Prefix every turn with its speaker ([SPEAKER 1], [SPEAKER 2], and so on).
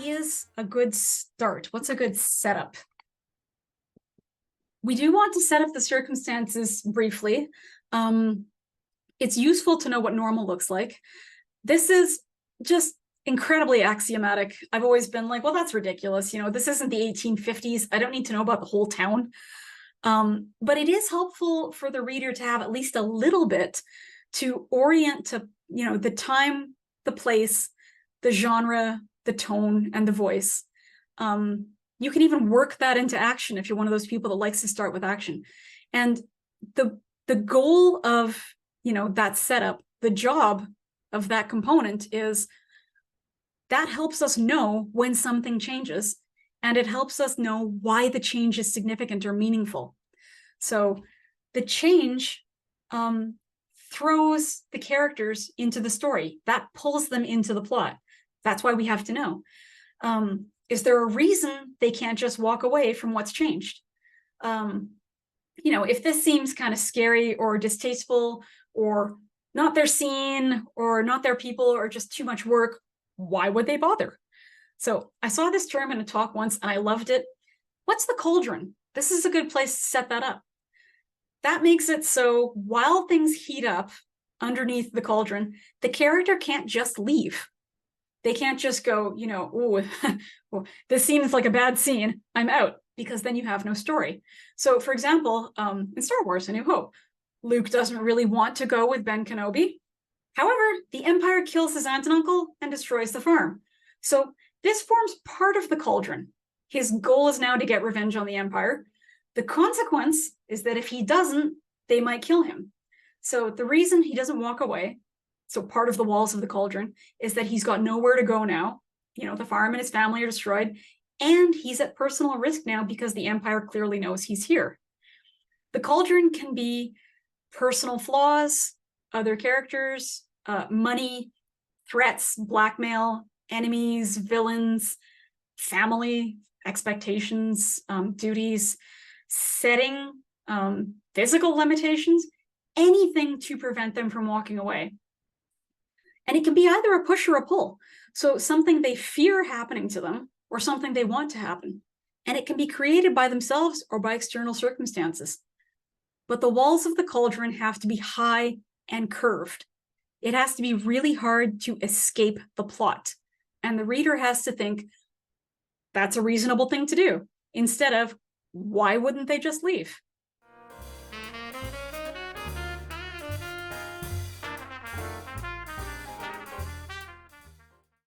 [SPEAKER 1] is a good start? What's a good setup? We do want to set up the circumstances briefly. It's useful to know what normal looks like. This is just incredibly axiomatic. I've always been like, well, that's ridiculous. This isn't the 1850s. I don't need to know about the whole town. But it is helpful for the reader to have at least a little bit to orient to, the time, the place, the genre, the tone, and the voice. You can even work that into action if you're one of those people that likes to start with action. And the goal of, that setup, the job of that component is that helps us know when something changes, and it helps us know why the change is significant or meaningful. So the change throws the characters into the story. That pulls them into the plot. That's why we have to know. Is there a reason they can't just walk away from what's changed? If this seems kind of scary or distasteful or not their scene or not their people or just too much work, why would they bother? So I saw this term in a talk once and I loved it. What's the cauldron? This is a good place to set that up. That makes it so while things heat up underneath the cauldron, the character can't just leave. They can't just go, ooh, well, this seems like a bad scene, I'm out, because then you have no story. So for example, in Star Wars, A New Hope, Luke doesn't really want to go with Ben Kenobi. However, the Empire kills his aunt and uncle and destroys the farm. So this forms part of the cauldron. His goal is now to get revenge on the Empire. The consequence is that if he doesn't, they might kill him. So the reason he doesn't walk away, so part of the walls of the cauldron, is that he's got nowhere to go now. The farm and his family are destroyed, and he's at personal risk now because the Empire clearly knows he's here. The cauldron can be personal flaws, other characters, money, threats, blackmail, enemies, villains, family, expectations, duties, setting, physical limitations, anything to prevent them from walking away. And it can be either a push or a pull. So something they fear happening to them or something they want to happen. And it can be created by themselves or by external circumstances. But the walls of the cauldron have to be high and curved. It has to be really hard to escape the plot. And the reader has to think, that's a reasonable thing to do, instead of, why wouldn't they just leave?